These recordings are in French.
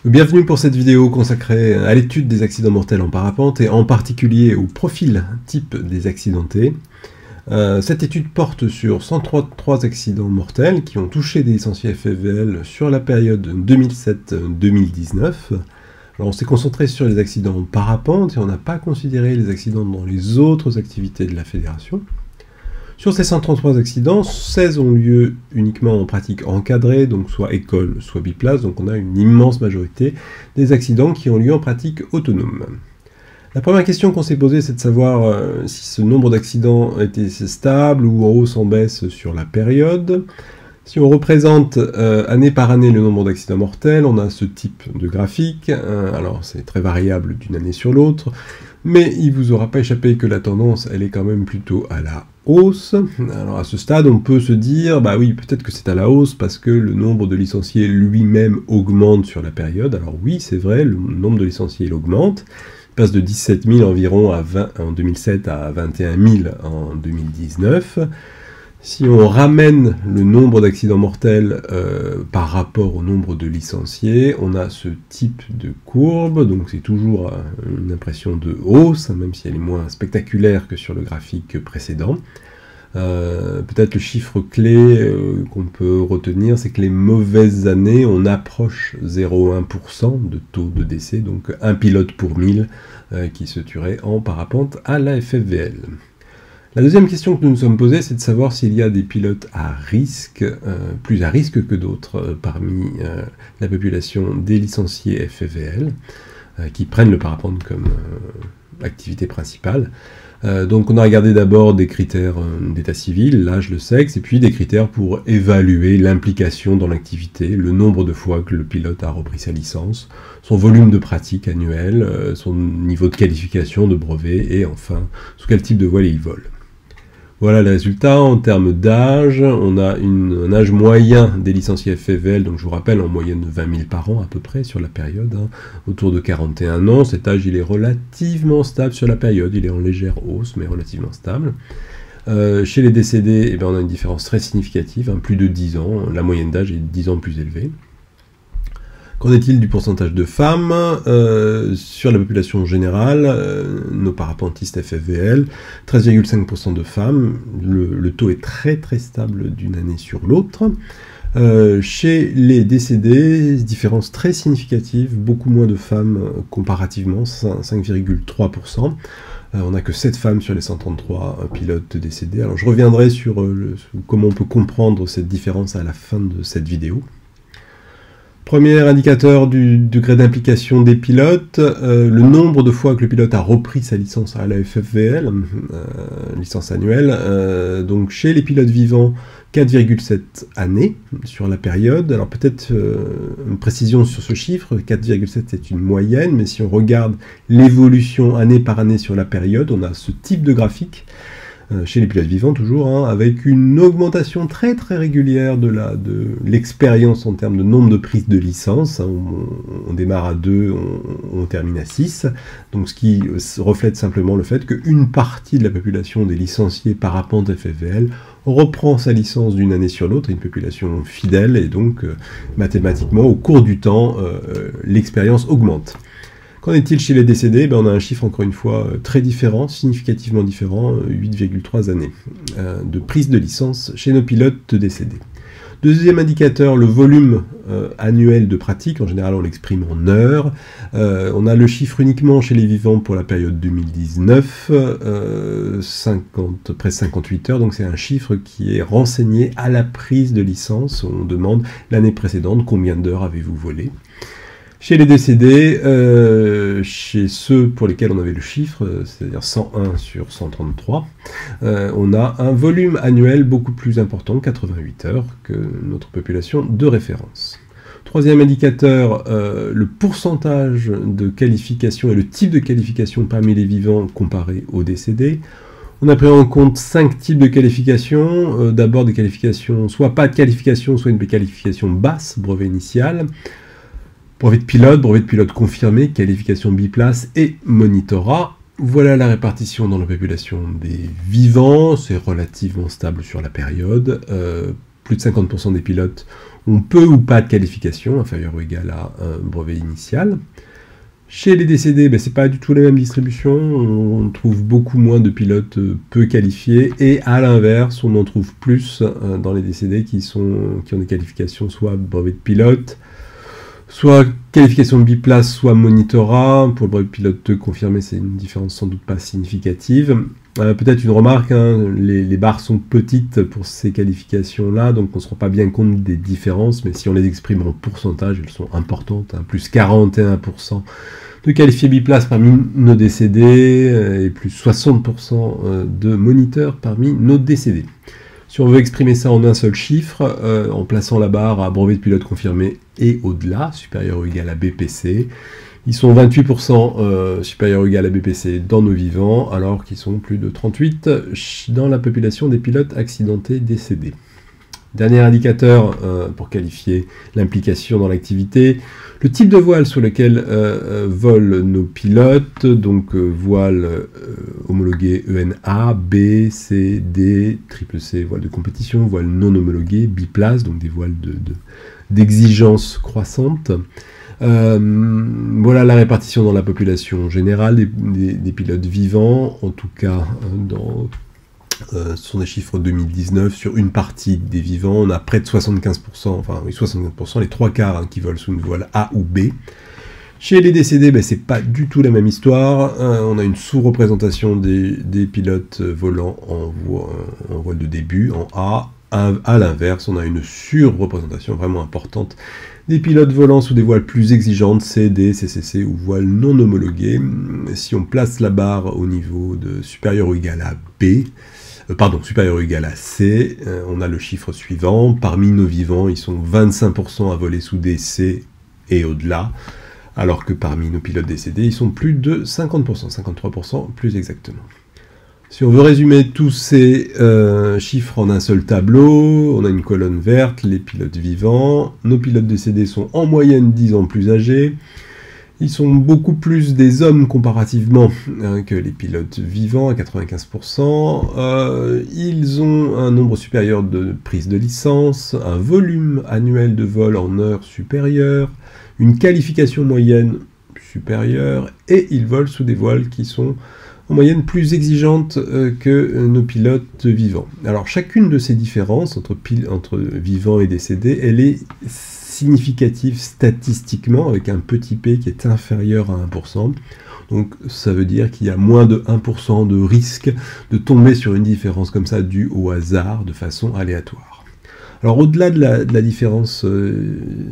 Bienvenue pour cette vidéo consacrée à l'étude des accidents mortels en parapente et en particulier au profil type des accidentés. Cette étude porte sur 133 accidents mortels qui ont touché des licenciés FFVL sur la période 2007-2019. Alors on s'est concentré sur les accidents en parapente et on n'a pas considéré les accidents dans les autres activités de la fédération. Sur ces 133 accidents, 16 ont lieu uniquement en pratique encadrée, donc soit école, soit biplace, donc on a une immense majorité des accidents qui ont lieu en pratique autonome. La première question qu'on s'est posée, c'est de savoir si ce nombre d'accidents était stable ou en hausse en baisse sur la période. Si on représente année par année le nombre d'accidents mortels, on a ce type de graphique. Alors c'est très variable d'une année sur l'autre, mais il ne vous aura pas échappé que la tendance, elle est quand même plutôt à la hausse. Alors à ce stade, on peut se dire, bah oui, peut-être que c'est à la hausse parce que le nombre de licenciés lui-même augmente sur la période. Alors oui, c'est vrai, le nombre de licenciés il augmente. Il passe de 17 000 environ en 2007 à 21 000 en 2019. Si on ramène le nombre d'accidents mortels par rapport au nombre de licenciés, on a ce type de courbe, donc c'est toujours une impression de hausse, même si elle est moins spectaculaire que sur le graphique précédent. Peut-être le chiffre clé qu'on peut retenir, c'est que les mauvaises années, on approche 0,1% de taux de décès, donc un pilote pour 1000 qui se tuerait en parapente à la FFVL. La deuxième question que nous nous sommes posée, c'est de savoir s'il y a des pilotes à risque, plus à risque que d'autres parmi la population des licenciés FFVL, qui prennent le parapente comme activité principale. Donc on a regardé d'abord des critères d'état civil, l'âge, le sexe, et puis des critères pour évaluer l'implication dans l'activité, le nombre de fois que le pilote a repris sa licence, son volume de pratique annuel, son niveau de qualification de brevet, et enfin, sous quel type de voile il vole. Voilà les résultats. En termes d'âge, on a un âge moyen des licenciés FFVL, donc je vous rappelle en moyenne 20 000 par an à peu près sur la période, autour de 41 ans. Cet âge il est relativement stable sur la période, il est en légère hausse mais relativement stable. Chez les décédés, on a une différence très significative, plus de 10 ans, la moyenne d'âge est 10 ans plus élevée. Qu'en est-il du pourcentage de femmes sur la population générale, nos parapentistes FFVL, 13,5% de femmes, le taux est très très stable d'une année sur l'autre. Chez les décédés, différence très significative, beaucoup moins de femmes comparativement, 5,3%. On n'a que 7 femmes sur les 133 pilotes décédés. Alors je reviendrai sur comment on peut comprendre cette différence à la fin de cette vidéo. Premier indicateur du degré d'implication des pilotes, le nombre de fois que le pilote a repris sa licence à la FFVL, licence annuelle. Donc chez les pilotes vivants, 4,7 années sur la période. Alors peut-être une précision sur ce chiffre, 4,7 c'est une moyenne, mais si on regarde l'évolution année par année sur la période, on a ce type de graphique. Chez les pilotes vivants toujours, avec une augmentation très très régulière de l'expérience en termes de nombre de prises de licence. On démarre à 2, on termine à 6, donc ce qui reflète simplement le fait qu'une partie de la population des licenciés parapente FFVL reprend sa licence d'une année sur l'autre, une population fidèle, et donc mathématiquement au cours du temps l'expérience augmente. Qu'en est-il chez les décédés? On a un chiffre encore une fois très différent, significativement différent, 8,3 années de prise de licence chez nos pilotes décédés. Deuxième indicateur, le volume annuel de pratique, en général on l'exprime en heures. On a le chiffre uniquement chez les vivants pour la période 2019, presque 58 heures, donc c'est un chiffre qui est renseigné à la prise de licence. On demande l'année précédente combien d'heures avez-vous volé. Chez les décédés, chez ceux pour lesquels on avait le chiffre, c'est-à-dire 101 sur 133, on a un volume annuel beaucoup plus important, 88 heures, que notre population de référence. Troisième indicateur, le pourcentage de qualification et le type de qualification parmi les vivants comparé aux décédés. On a pris en compte 5 types de qualifications. D'abord des qualifications, soit pas de qualification, soit une qualification basse, brevet initial. Brevet de pilote confirmé, qualification biplace et monitorat. Voilà la répartition dans la population des vivants, c'est relativement stable sur la période. Plus de 50% des pilotes ont peu ou pas de qualification, inférieure ou égale à un brevet initial. Chez les décédés, c'est pas du tout la même distribution, on trouve beaucoup moins de pilotes peu qualifiés, et à l'inverse, on en trouve plus dans les décédés qui ont des qualifications soit brevet de pilote, soit qualification de biplace, soit monitorat. Pour le brevet de pilote confirmé, c'est une différence sans doute pas significative. Peut-être une remarque, les barres sont petites pour ces qualifications-là, donc on ne se rend pas bien compte des différences, mais si on les exprime en pourcentage, elles sont importantes, plus 41% de qualifiés biplace parmi nos décédés, et plus 60% de moniteurs parmi nos décédés. Si on veut exprimer ça en un seul chiffre, en plaçant la barre à brevet de pilote confirmé et au-delà, supérieur ou égal à BPC, ils sont 28% supérieurs ou égal à BPC dans nos vivants, alors qu'ils sont plus de 38% dans la population des pilotes accidentés décédés. Dernier indicateur pour qualifier l'implication dans l'activité, le type de voile sur lequel volent nos pilotes, donc voile homologué ENA, B, C, D, triple C, voile de compétition, voile non homologué, biplace, donc des voiles d'exigence croissante. Voilà la répartition dans la population générale des pilotes vivants, en tout cas ce sont des chiffres 2019, sur une partie des vivants, on a près de 75%, enfin oui 75%, les 3/4 qui volent sous une voile A ou B. Chez les décédés, c'est pas du tout la même histoire, on a une sous-représentation des pilotes volant en voile de début, en A. À l'inverse, on a une sur-représentation vraiment importante des pilotes volant sous des voiles plus exigeantes, C, D, CCC ou voiles non homologuées. Si on place la barre au niveau de supérieur ou égal à B, supérieur ou égal à C, on a le chiffre suivant. Parmi nos vivants, ils sont 25% à voler sous des C et au-delà, alors que parmi nos pilotes décédés, ils sont plus de 50%, 53% plus exactement. Si on veut résumer tous ces chiffres en un seul tableau, on a une colonne verte, les pilotes vivants. Nos pilotes décédés sont en moyenne 10 ans plus âgés. Ils sont beaucoup plus des hommes comparativement que les pilotes vivants, à 95%. Ils ont un nombre supérieur de prises de licence, un volume annuel de vol en heures supérieur, une qualification moyenne supérieure, et ils volent sous des voiles qui sont en moyenne plus exigeantes que nos pilotes vivants. Alors chacune de ces différences entre vivants et décédés, elle est significative statistiquement, avec un petit p qui est inférieur à 1%. Donc ça veut dire qu'il y a moins de 1% de risque de tomber sur une différence comme ça due au hasard, de façon aléatoire. Alors au-delà de la différence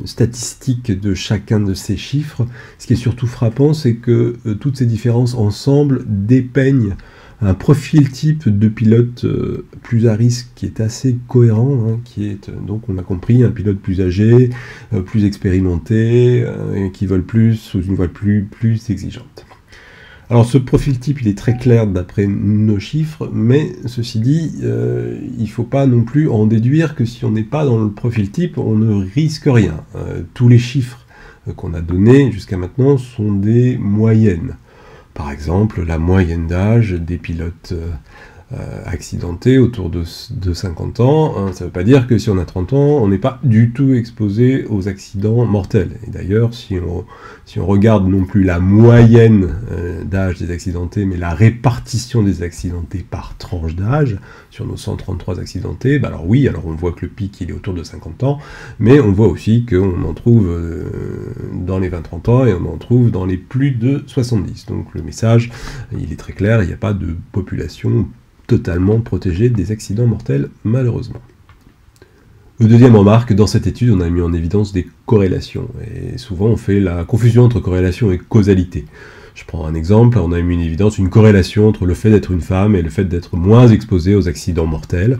statistique de chacun de ces chiffres, ce qui est surtout frappant, c'est que toutes ces différences ensemble dépeignent un profil type de pilote plus à risque qui est assez cohérent, qui est, donc on l'a compris, un pilote plus âgé, plus expérimenté, qui vole plus sous une voile plus exigeante. Alors ce profil type, il est très clair d'après nos chiffres, mais ceci dit, il ne faut pas non plus en déduire que si on n'est pas dans le profil type, on ne risque rien. Tous les chiffres qu'on a donnés jusqu'à maintenant sont des moyennes. Par exemple, la moyenne d'âge des pilotes accidentés autour de 50 ans, ça ne veut pas dire que si on a 30 ans, on n'est pas du tout exposé aux accidents mortels. Et d'ailleurs, si on regarde non plus la moyenne d'âge des accidentés, mais la répartition des accidentés par tranche d'âge, sur nos 133 accidentés, alors oui, alors on voit que le pic il est autour de 50 ans, mais on voit aussi qu'on en trouve dans les 20-30 ans et on en trouve dans les plus de 70. Donc le message, il est très clair, il n'y a pas de population totalement protégée des accidents mortels, malheureusement. Deuxième remarque, dans cette étude, on a mis en évidence des corrélations, et souvent on fait la confusion entre corrélation et causalité. Je prends un exemple, on a mis en évidence une corrélation entre le fait d'être une femme et le fait d'être moins exposée aux accidents mortels.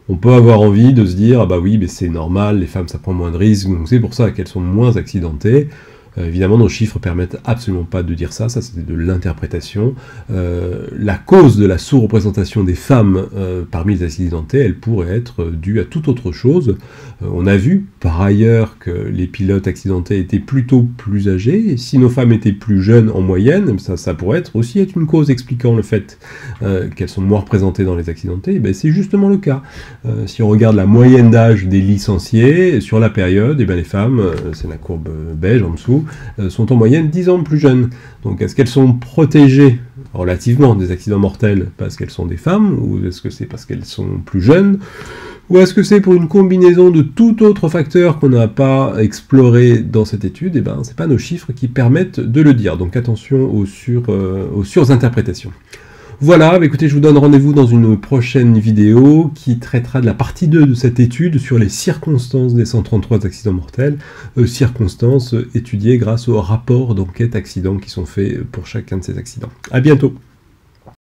On peut avoir envie de se dire, ah bah oui, mais c'est normal, les femmes ça prend moins de risques, donc c'est pour ça qu'elles sont moins accidentées. Évidemment, nos chiffres permettent absolument pas de dire ça, ça c'est de l'interprétation. La cause de la sous-représentation des femmes parmi les accidentés, elle pourrait être due à toute autre chose. On a vu par ailleurs que les pilotes accidentés étaient plutôt plus âgés, et si nos femmes étaient plus jeunes en moyenne, ça pourrait aussi être une cause expliquant le fait qu'elles sont moins représentées dans les accidentés. Ben, c'est justement le cas. Si on regarde la moyenne d'âge des licenciés, sur la période, et ben les femmes, c'est la courbe beige en dessous, sont en moyenne 10 ans plus jeunes. Donc est-ce qu'elles sont protégées relativement des accidents mortels parce qu'elles sont des femmes, ou est-ce que c'est parce qu'elles sont plus jeunes, ou est-ce que c'est pour une combinaison de tout autre facteur qu'on n'a pas exploré dans cette étude? Et ben c'est pas nos chiffres qui permettent de le dire, donc attention aux surinterprétations. Voilà, bah écoutez, je vous donne rendez-vous dans une prochaine vidéo qui traitera de la partie 2 de cette étude sur les circonstances des 133 accidents mortels, circonstances étudiées grâce aux rapports d'enquête accidents qui sont faits pour chacun de ces accidents. À bientôt.